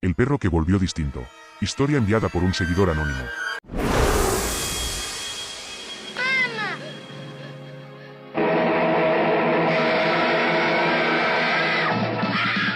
El perro que volvió distinto. Historia enviada por un seguidor anónimo.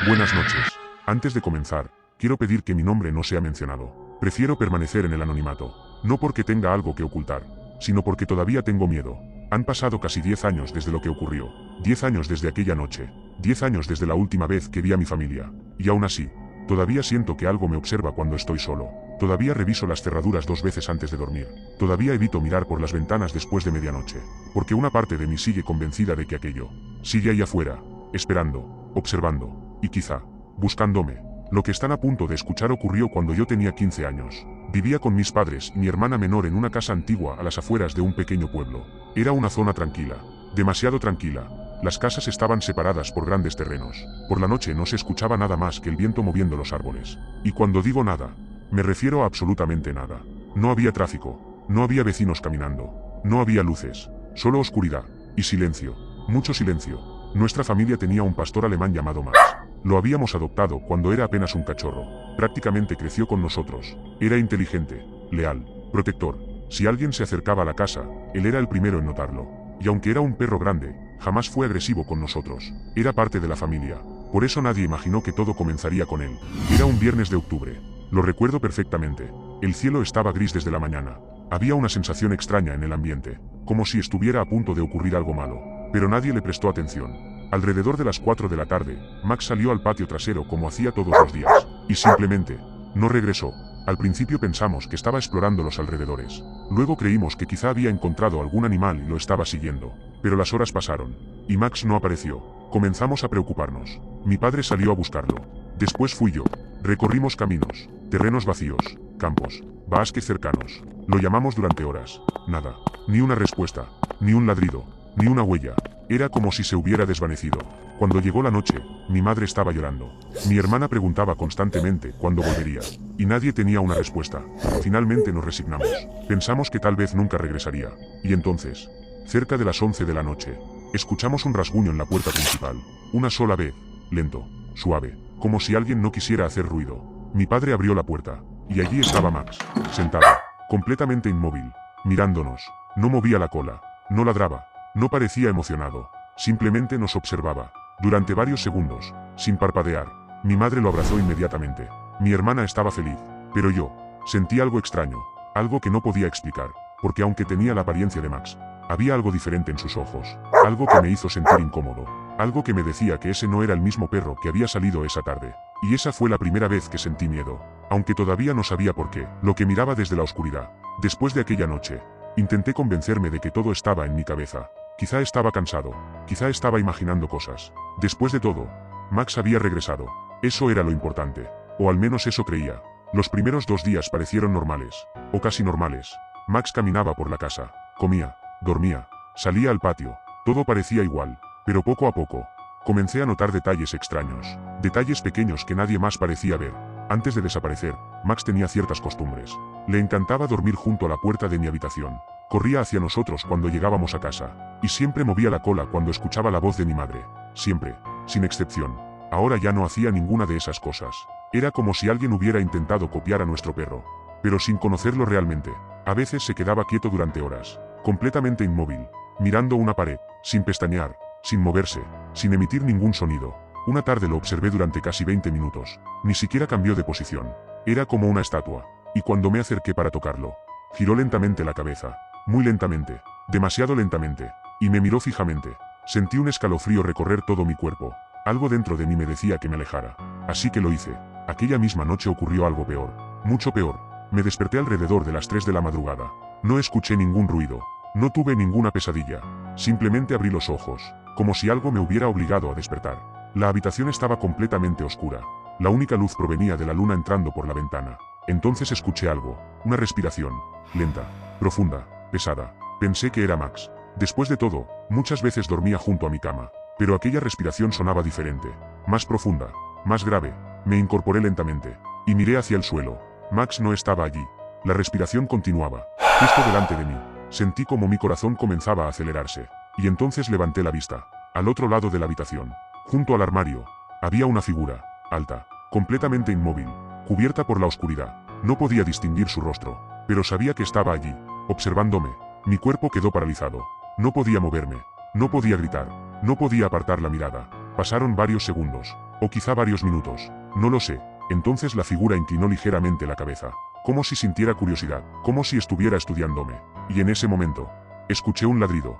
Buenas noches. Antes de comenzar, quiero pedir que mi nombre no sea mencionado. Prefiero permanecer en el anonimato. No porque tenga algo que ocultar, sino porque todavía tengo miedo. Han pasado casi 10 años desde lo que ocurrió. 10 años desde aquella noche. 10 años desde la última vez que vi a mi familia. Y aún así, todavía siento que algo me observa cuando estoy solo. Todavía reviso las cerraduras 2 veces antes de dormir. Todavía evito mirar por las ventanas después de medianoche. Porque una parte de mí sigue convencida de que aquello sigue ahí afuera, esperando, observando, y quizá, buscándome. Lo que están a punto de escuchar ocurrió cuando yo tenía 15 años. Vivía con mis padres y mi hermana menor en una casa antigua a las afueras de un pequeño pueblo. Era una zona tranquila, demasiado tranquila. Las casas estaban separadas por grandes terrenos. Por la noche no se escuchaba nada más que el viento moviendo los árboles. Y cuando digo nada, me refiero a absolutamente nada. No había tráfico, no había vecinos caminando, no había luces, solo oscuridad y silencio, mucho silencio. Nuestra familia tenía un pastor alemán llamado Max. Lo habíamos adoptado cuando era apenas un cachorro. Prácticamente creció con nosotros. Era inteligente, leal, protector. Si alguien se acercaba a la casa, él era el primero en notarlo. Y aunque era un perro grande, jamás fue agresivo con nosotros. Era parte de la familia. Por eso nadie imaginó que todo comenzaría con él. Era un viernes de octubre. Lo recuerdo perfectamente. El cielo estaba gris desde la mañana. Había una sensación extraña en el ambiente, como si estuviera a punto de ocurrir algo malo. Pero nadie le prestó atención. Alrededor de las 4 de la tarde, Max salió al patio trasero como hacía todos los días. Y simplemente, no regresó. Al principio pensamos que estaba explorando los alrededores. Luego creímos que quizá había encontrado algún animal y lo estaba siguiendo. Pero las horas pasaron, y Max no apareció. Comenzamos a preocuparnos. Mi padre salió a buscarlo. Después fui yo. Recorrimos caminos, terrenos vacíos, campos, bosques cercanos. Lo llamamos durante horas. Nada. Ni una respuesta, ni un ladrido, ni una huella. Era como si se hubiera desvanecido. Cuando llegó la noche, mi madre estaba llorando. Mi hermana preguntaba constantemente cuándo volvería. Y nadie tenía una respuesta. Finalmente nos resignamos. Pensamos que tal vez nunca regresaría. Y entonces, cerca de las 11 de la noche, escuchamos un rasguño en la puerta principal. Una sola vez, lento, suave, como si alguien no quisiera hacer ruido. Mi padre abrió la puerta, y allí estaba Max, sentado, completamente inmóvil, mirándonos. No movía la cola, no ladraba, no parecía emocionado, simplemente nos observaba. Durante varios segundos, sin parpadear, mi madre lo abrazó inmediatamente. Mi hermana estaba feliz, pero yo sentí algo extraño, algo que no podía explicar, porque aunque tenía la apariencia de Max, había algo diferente en sus ojos, algo que me hizo sentir incómodo, algo que me decía que ese no era el mismo perro que había salido esa tarde. Y esa fue la primera vez que sentí miedo, aunque todavía no sabía por qué. Lo que miraba desde la oscuridad. Después de aquella noche, intenté convencerme de que todo estaba en mi cabeza. Quizá estaba cansado, quizá estaba imaginando cosas. Después de todo, Max había regresado. Eso era lo importante, o al menos eso creía. Los primeros 2 días parecieron normales, o casi normales. Max caminaba por la casa, comía, dormía, salía al patio, todo parecía igual, pero poco a poco, comencé a notar detalles extraños, detalles pequeños que nadie más parecía ver. Antes de desaparecer, Max tenía ciertas costumbres. Le encantaba dormir junto a la puerta de mi habitación. Corría hacia nosotros cuando llegábamos a casa, y siempre movía la cola cuando escuchaba la voz de mi madre. Siempre, sin excepción. Ahora ya no hacía ninguna de esas cosas. Era como si alguien hubiera intentado copiar a nuestro perro, pero sin conocerlo realmente. A veces se quedaba quieto durante horas, completamente inmóvil, mirando una pared, sin pestañear, sin moverse, sin emitir ningún sonido. Una tarde lo observé durante casi 20 minutos. Ni siquiera cambió de posición. Era como una estatua. Y cuando me acerqué para tocarlo, giró lentamente la cabeza. Muy lentamente. Demasiado lentamente. Y me miró fijamente. Sentí un escalofrío recorrer todo mi cuerpo. Algo dentro de mí me decía que me alejara. Así que lo hice. Aquella misma noche ocurrió algo peor. Mucho peor. Me desperté alrededor de las 3 de la madrugada. No escuché ningún ruido. No tuve ninguna pesadilla. Simplemente abrí los ojos, como si algo me hubiera obligado a despertar. La habitación estaba completamente oscura. La única luz provenía de la luna entrando por la ventana. Entonces escuché algo, una respiración, lenta, profunda, pesada. Pensé que era Max. Después de todo, muchas veces dormía junto a mi cama, pero aquella respiración sonaba diferente, más profunda, más grave. Me incorporé lentamente, y miré hacia el suelo. Max no estaba allí. La respiración continuaba, justo delante de mí. Sentí como mi corazón comenzaba a acelerarse, y entonces levanté la vista. Al otro lado de la habitación, junto al armario, había una figura, alta, completamente inmóvil, cubierta por la oscuridad. No podía distinguir su rostro, pero sabía que estaba allí, observándome. Mi cuerpo quedó paralizado. No podía moverme, no podía gritar, no podía apartar la mirada. Pasaron varios segundos, o quizá varios minutos, no lo sé. Entonces la figura inclinó ligeramente la cabeza, como si sintiera curiosidad, como si estuviera estudiándome. Y en ese momento, escuché un ladrido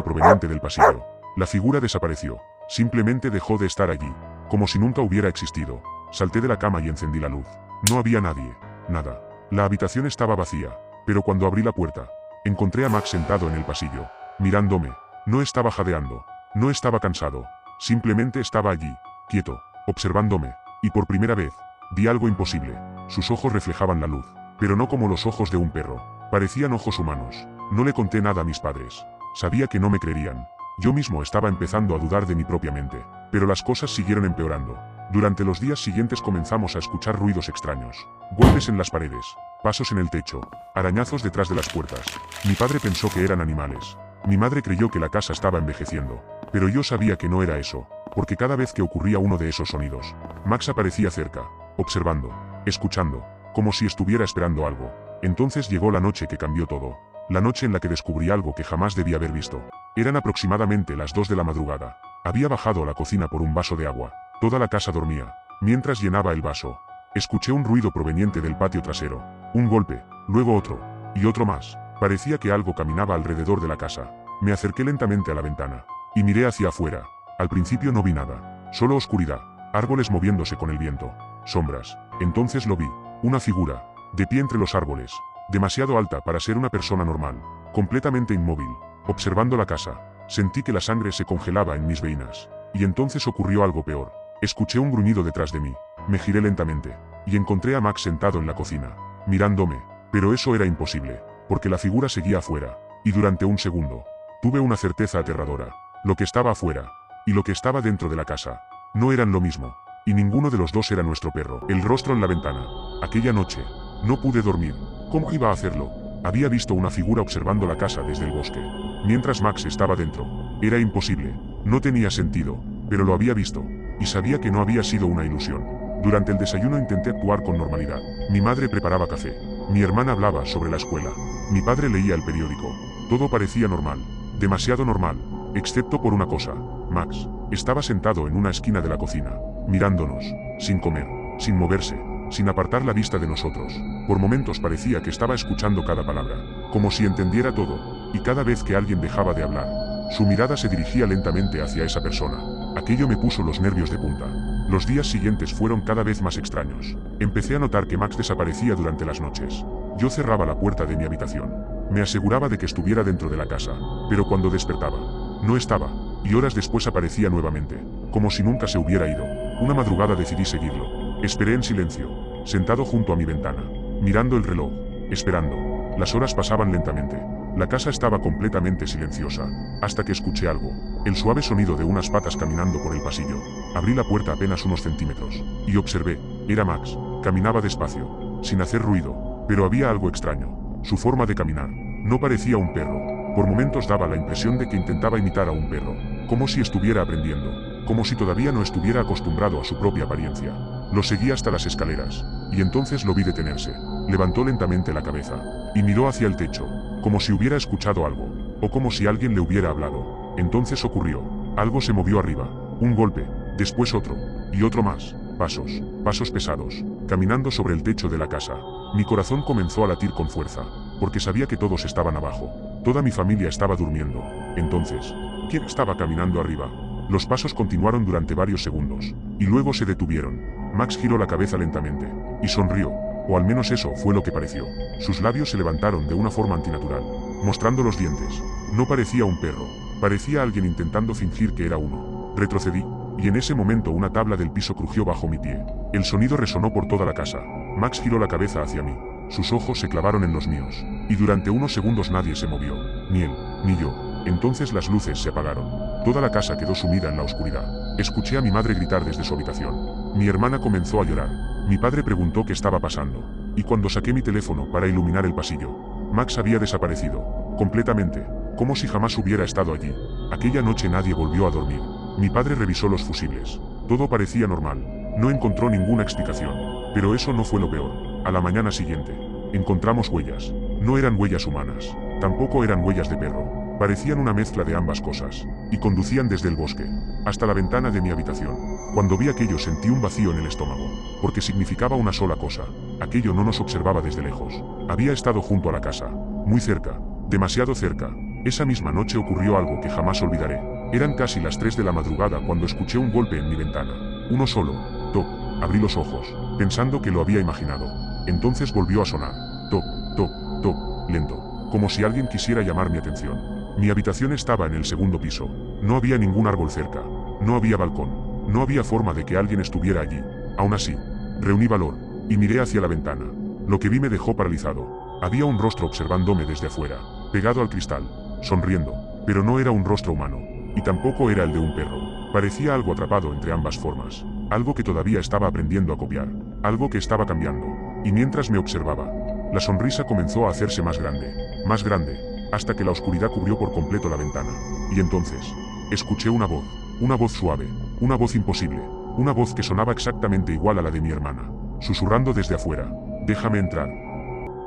proveniente del pasillo. La figura desapareció, simplemente dejó de estar allí, como si nunca hubiera existido. Salté de la cama y encendí la luz. No había nadie, nada. La habitación estaba vacía, pero cuando abrí la puerta, encontré a Max sentado en el pasillo, mirándome. No estaba jadeando, no estaba cansado, simplemente estaba allí, quieto, observándome, y por primera vez, vi algo imposible. Sus ojos reflejaban la luz, pero no como los ojos de un perro, parecían ojos humanos. No le conté nada a mis padres, sabía que no me creerían. Yo mismo estaba empezando a dudar de mi propia mente, pero las cosas siguieron empeorando. Durante los días siguientes comenzamos a escuchar ruidos extraños, golpes en las paredes, pasos en el techo, arañazos detrás de las puertas. Mi padre pensó que eran animales. Mi madre creyó que la casa estaba envejeciendo, pero yo sabía que no era eso, porque cada vez que ocurría uno de esos sonidos, Max aparecía cerca, observando, escuchando, como si estuviera esperando algo. Entonces llegó la noche que cambió todo, la noche en la que descubrí algo que jamás debía haber visto. Eran aproximadamente las 2 de la madrugada. Había bajado a la cocina por un vaso de agua. Toda la casa dormía. Mientras llenaba el vaso, escuché un ruido proveniente del patio trasero. Un golpe, luego otro, y otro más. Parecía que algo caminaba alrededor de la casa. Me acerqué lentamente a la ventana, y miré hacia afuera. Al principio no vi nada, solo oscuridad, árboles moviéndose con el viento, sombras. Entonces lo vi, una figura, de pie entre los árboles, demasiado alta para ser una persona normal, completamente inmóvil, observando la casa. Sentí que la sangre se congelaba en mis venas, y entonces ocurrió algo peor. Escuché un gruñido detrás de mí, me giré lentamente, y encontré a Max sentado en la cocina, mirándome, pero eso era imposible, porque la figura seguía afuera, y durante un segundo, tuve una certeza aterradora. Lo que estaba afuera, y lo que estaba dentro de la casa, no eran lo mismo, y ninguno de los dos era nuestro perro. El rostro en la ventana. Aquella noche, no pude dormir. ¿Cómo iba a hacerlo? Había visto una figura observando la casa desde el bosque, mientras Max estaba dentro. Era imposible, no tenía sentido, pero lo había visto, y sabía que no había sido una ilusión. Durante el desayuno intenté actuar con normalidad. Mi madre preparaba café, mi hermana hablaba sobre la escuela, mi padre leía el periódico. Todo parecía normal, demasiado normal, excepto por una cosa. Max estaba sentado en una esquina de la cocina, mirándonos, sin comer, sin moverse, sin apartar la vista de nosotros. Por momentos parecía que estaba escuchando cada palabra, como si entendiera todo, y cada vez que alguien dejaba de hablar, su mirada se dirigía lentamente hacia esa persona. Aquello me puso los nervios de punta. Los días siguientes fueron cada vez más extraños. Empecé a notar que Max desaparecía durante las noches. Yo cerraba la puerta de mi habitación. Me aseguraba de que estuviera dentro de la casa, pero cuando despertaba, no estaba, y horas después aparecía nuevamente, como si nunca se hubiera ido. Una madrugada decidí seguirlo. Esperé en silencio, sentado junto a mi ventana, mirando el reloj, esperando. Las horas pasaban lentamente. La casa estaba completamente silenciosa, hasta que escuché algo, el suave sonido de unas patas caminando por el pasillo. Abrí la puerta apenas unos centímetros, y observé, era Max, caminaba despacio, sin hacer ruido, pero había algo extraño. Su forma de caminar, no parecía un perro, por momentos daba la impresión de que intentaba imitar a un perro, como si estuviera aprendiendo, como si todavía no estuviera acostumbrado a su propia apariencia. Lo seguí hasta las escaleras, y entonces lo vi detenerse, levantó lentamente la cabeza, y miró hacia el techo, como si hubiera escuchado algo, o como si alguien le hubiera hablado. Entonces ocurrió, algo se movió arriba, un golpe, después otro, y otro más, pasos pesados, caminando sobre el techo de la casa. Mi corazón comenzó a latir con fuerza, porque sabía que todos estaban abajo, toda mi familia estaba durmiendo. Entonces, ¿quién estaba caminando arriba? Los pasos continuaron durante varios segundos, y luego se detuvieron. Max giró la cabeza lentamente, y sonrió, o al menos eso fue lo que pareció. Sus labios se levantaron de una forma antinatural, mostrando los dientes. No parecía un perro, parecía alguien intentando fingir que era uno. Retrocedí, y en ese momento una tabla del piso crujió bajo mi pie. El sonido resonó por toda la casa. Max giró la cabeza hacia mí. Sus ojos se clavaron en los míos, y durante unos segundos nadie se movió, ni él, ni yo. Entonces las luces se apagaron. Toda la casa quedó sumida en la oscuridad. Escuché a mi madre gritar desde su habitación. Mi hermana comenzó a llorar. Mi padre preguntó qué estaba pasando, y cuando saqué mi teléfono para iluminar el pasillo, Max había desaparecido, completamente, como si jamás hubiera estado allí. Aquella noche nadie volvió a dormir. Mi padre revisó los fusibles. Todo parecía normal. No encontró ninguna explicación. Pero eso no fue lo peor. A la mañana siguiente, encontramos huellas. No eran huellas humanas, tampoco eran huellas de perro. Parecían una mezcla de ambas cosas, y conducían desde el bosque hasta la ventana de mi habitación. Cuando vi aquello sentí un vacío en el estómago, porque significaba una sola cosa: aquello no nos observaba desde lejos. Había estado junto a la casa, muy cerca, demasiado cerca. Esa misma noche ocurrió algo que jamás olvidaré. Eran casi las 3 de la madrugada cuando escuché un golpe en mi ventana. Uno solo. Toc. Abrí los ojos, pensando que lo había imaginado. Entonces volvió a sonar. Toc, toc, toc, lento, como si alguien quisiera llamar mi atención. Mi habitación estaba en el segundo piso. No había ningún árbol cerca. No había balcón. No había forma de que alguien estuviera allí. Aún así, reuní valor y miré hacia la ventana. Lo que vi me dejó paralizado. Había un rostro observándome desde afuera, pegado al cristal, sonriendo, pero no era un rostro humano, y tampoco era el de un perro. Parecía algo atrapado entre ambas formas, algo que todavía estaba aprendiendo a copiar, algo que estaba cambiando. Y mientras me observaba, la sonrisa comenzó a hacerse más grande, hasta que la oscuridad cubrió por completo la ventana. Y entonces, escuché una voz suave, una voz imposible, una voz que sonaba exactamente igual a la de mi hermana, susurrando desde afuera: «Déjame entrar».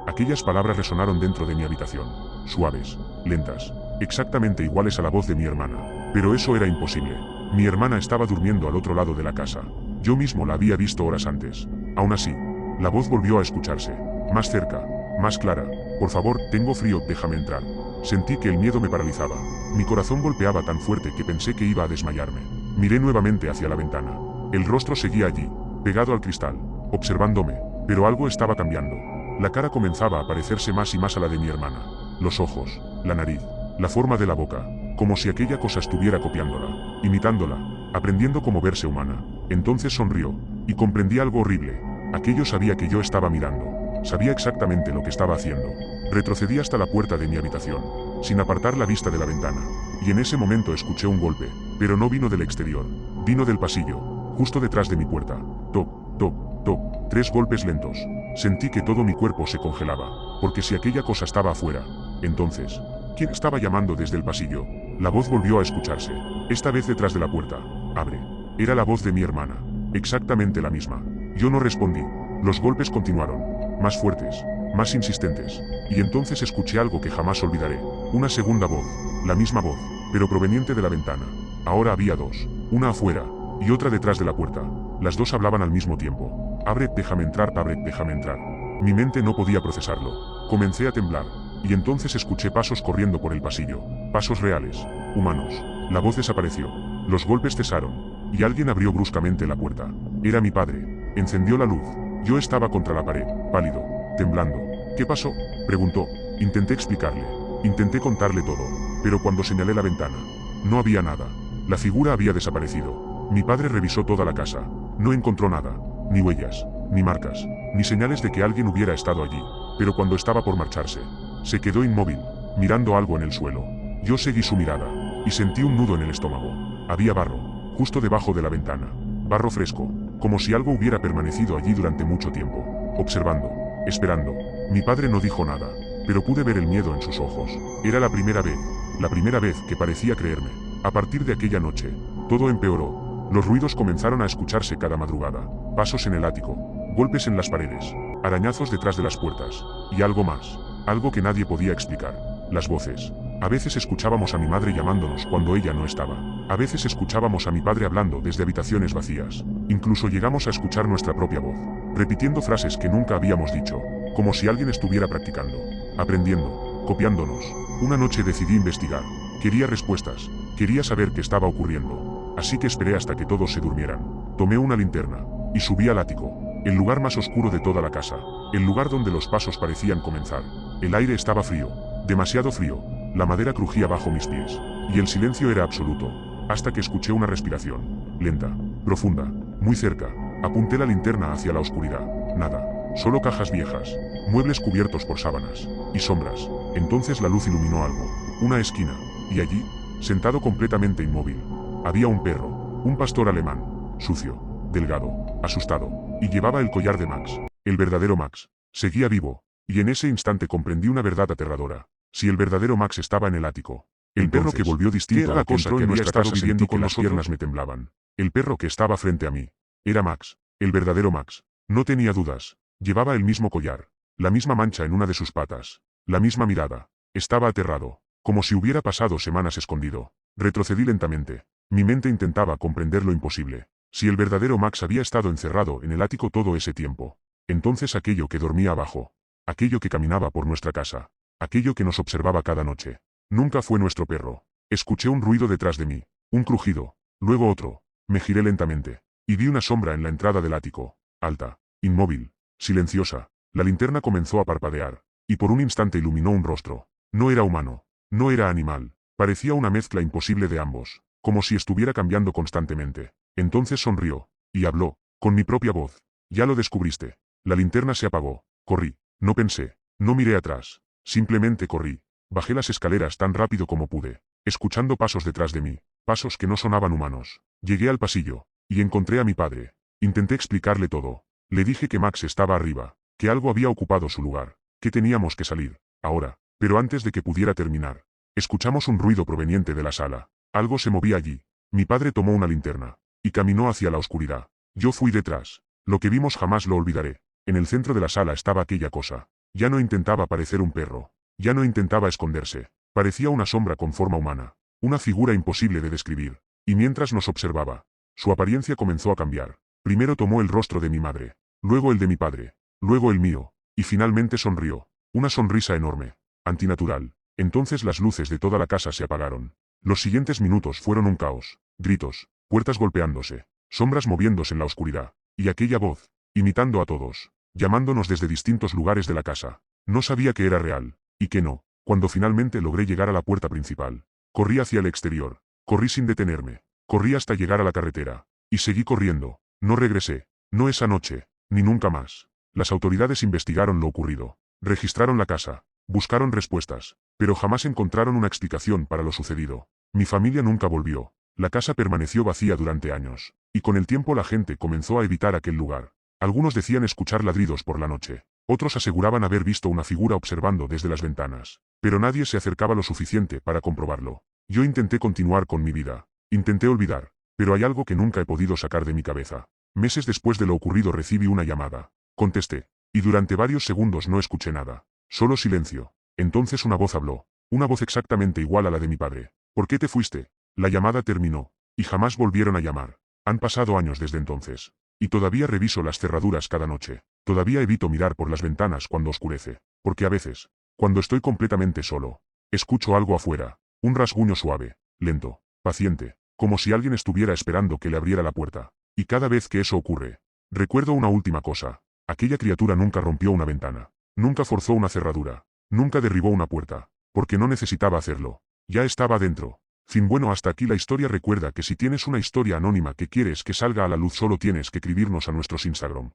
Aquellas palabras resonaron dentro de mi habitación, suaves, lentas, exactamente iguales a la voz de mi hermana. Pero eso era imposible. Mi hermana estaba durmiendo al otro lado de la casa. Yo mismo la había visto horas antes. Aún así, la voz volvió a escucharse, más cerca, más clara: «Por favor, tengo frío, déjame entrar». Sentí que el miedo me paralizaba. Mi corazón golpeaba tan fuerte que pensé que iba a desmayarme. Miré nuevamente hacia la ventana. El rostro seguía allí, pegado al cristal, observándome, pero algo estaba cambiando. La cara comenzaba a parecerse más y más a la de mi hermana. Los ojos, la nariz, la forma de la boca, como si aquella cosa estuviera copiándola, imitándola, aprendiendo cómo verse humana. Entonces sonrió, y comprendí algo horrible. Aquello sabía que yo estaba mirando. Sabía exactamente lo que estaba haciendo. Retrocedí hasta la puerta de mi habitación, sin apartar la vista de la ventana. Y en ese momento escuché un golpe, pero no vino del exterior. Vino del pasillo, justo detrás de mi puerta. Toc, toc, toc, 3 golpes lentos. Sentí que todo mi cuerpo se congelaba, porque si aquella cosa estaba afuera, entonces, ¿quién estaba llamando desde el pasillo? La voz volvió a escucharse, esta vez detrás de la puerta. «Abre». Era la voz de mi hermana, exactamente la misma. Yo no respondí. Los golpes continuaron, más fuertes, más insistentes, y entonces escuché algo que jamás olvidaré. Una segunda voz, la misma voz, pero proveniente de la ventana. Ahora había 2, una afuera, y otra detrás de la puerta. Las 2 hablaban al mismo tiempo. «Abre, déjame entrar, abre, déjame entrar». Mi mente no podía procesarlo. Comencé a temblar, y entonces escuché pasos corriendo por el pasillo. Pasos reales, humanos. La voz desapareció. Los golpes cesaron, y alguien abrió bruscamente la puerta. Era mi padre. Encendió la luz. Yo estaba contra la pared, pálido, temblando. «¿Qué pasó?», preguntó. Intenté explicarle. Intenté contarle todo, pero cuando señalé la ventana, no había nada. La figura había desaparecido. Mi padre revisó toda la casa. No encontró nada. Ni huellas, ni marcas, ni señales de que alguien hubiera estado allí. Pero cuando estaba por marcharse, se quedó inmóvil, mirando algo en el suelo. Yo seguí su mirada, y sentí un nudo en el estómago. Había barro, justo debajo de la ventana. Barro fresco, como si algo hubiera permanecido allí durante mucho tiempo, observando, esperando. Mi padre no dijo nada, pero pude ver el miedo en sus ojos. Era la primera vez que parecía creerme. A partir de aquella noche, todo empeoró. Los ruidos comenzaron a escucharse cada madrugada. Pasos en el ático, golpes en las paredes, arañazos detrás de las puertas, y algo más, algo que nadie podía explicar: las voces. A veces escuchábamos a mi madre llamándonos cuando ella no estaba. A veces escuchábamos a mi padre hablando desde habitaciones vacías. Incluso llegamos a escuchar nuestra propia voz, repitiendo frases que nunca habíamos dicho, como si alguien estuviera practicando, aprendiendo, copiándonos. Una noche decidí investigar. Quería respuestas, quería saber qué estaba ocurriendo. Así que esperé hasta que todos se durmieran. Tomé una linterna, y subí al ático, el lugar más oscuro de toda la casa, el lugar donde los pasos parecían comenzar. El aire estaba frío, demasiado frío, la madera crujía bajo mis pies, y el silencio era absoluto, hasta que escuché una respiración, lenta, profunda, muy cerca. Apunté la linterna hacia la oscuridad. Nada, solo cajas viejas, muebles cubiertos por sábanas, y sombras. Entonces la luz iluminó algo, una esquina, y allí, sentado completamente inmóvil, había un perro, un pastor alemán, sucio, delgado, asustado, y llevaba el collar de Max. El verdadero Max seguía vivo, y en ese instante comprendí una verdad aterradora. Si el verdadero Max estaba en el ático, el perro que volvió distinto a la cosa que había estado viviendo con las piernas me temblaban. El perro que estaba frente a mí era Max, el verdadero Max. No tenía dudas. Llevaba el mismo collar. La misma mancha en una de sus patas. La misma mirada. Estaba aterrado. Como si hubiera pasado semanas escondido. Retrocedí lentamente. Mi mente intentaba comprender lo imposible. Si el verdadero Max había estado encerrado en el ático todo ese tiempo. Entonces aquello que dormía abajo. Aquello que caminaba por nuestra casa. Aquello que nos observaba cada noche. Nunca fue nuestro perro. Escuché un ruido detrás de mí. Un crujido. Luego otro. Me giré lentamente. Y vi una sombra en la entrada del ático. Alta. Inmóvil. Silenciosa. La linterna comenzó a parpadear. Y por un instante iluminó un rostro. No era humano. No era animal. Parecía una mezcla imposible de ambos. Como si estuviera cambiando constantemente. Entonces sonrió. Y habló. Con mi propia voz. Ya lo descubriste. La linterna se apagó. Corrí. No pensé. No miré atrás. Simplemente corrí. Bajé las escaleras tan rápido como pude. Escuchando pasos detrás de mí. Pasos que no sonaban humanos. Llegué al pasillo. Y encontré a mi padre. Intenté explicarle todo. Le dije que Max estaba arriba. Que algo había ocupado su lugar. Que teníamos que salir. Ahora. Pero antes de que pudiera terminar. Escuchamos un ruido proveniente de la sala. Algo se movía allí. Mi padre tomó una linterna. Y caminó hacia la oscuridad. Yo fui detrás. Lo que vimos jamás lo olvidaré. En el centro de la sala estaba aquella cosa. Ya no intentaba parecer un perro. Ya no intentaba esconderse. Parecía una sombra con forma humana. Una figura imposible de describir. Y mientras nos observaba, su apariencia comenzó a cambiar. Primero tomó el rostro de mi madre. Luego el de mi padre. Luego el mío. Y finalmente sonrió. Una sonrisa enorme. Antinatural. Entonces las luces de toda la casa se apagaron. Los siguientes minutos fueron un caos. Gritos. Puertas golpeándose. Sombras moviéndose en la oscuridad. Y aquella voz. Imitando a todos. Llamándonos desde distintos lugares de la casa. No sabía que era real. Y que no. Cuando finalmente logré llegar a la puerta principal. Corrí hacia el exterior. Corrí sin detenerme. Corrí hasta llegar a la carretera. Y seguí corriendo. No regresé. No esa noche. Ni nunca más. Las autoridades investigaron lo ocurrido. Registraron la casa. Buscaron respuestas. Pero jamás encontraron una explicación para lo sucedido. Mi familia nunca volvió. La casa permaneció vacía durante años. Y con el tiempo la gente comenzó a evitar aquel lugar. Algunos decían escuchar ladridos por la noche. Otros aseguraban haber visto una figura observando desde las ventanas. Pero nadie se acercaba lo suficiente para comprobarlo. Yo intenté continuar con mi vida. Intenté olvidar. Pero hay algo que nunca he podido sacar de mi cabeza. Meses después de lo ocurrido recibí una llamada. Contesté. Y durante varios segundos no escuché nada. Solo silencio. Entonces una voz habló. Una voz exactamente igual a la de mi padre. ¿Por qué te fuiste? La llamada terminó. Y jamás volvieron a llamar. Han pasado años desde entonces. Y todavía reviso las cerraduras cada noche. Todavía evito mirar por las ventanas cuando oscurece. Porque a veces, cuando estoy completamente solo, escucho algo afuera. Un rasguño suave, lento, paciente, como si alguien estuviera esperando que le abriera la puerta. Y cada vez que eso ocurre, recuerdo una última cosa. Aquella criatura nunca rompió una ventana. Nunca forzó una cerradura. Nunca derribó una puerta. Porque no necesitaba hacerlo. Ya estaba dentro. Fin. Bueno, hasta aquí la historia. Recuerda que si tienes una historia anónima que quieres que salga a la luz, solo tienes que escribirnos a nuestros Instagram.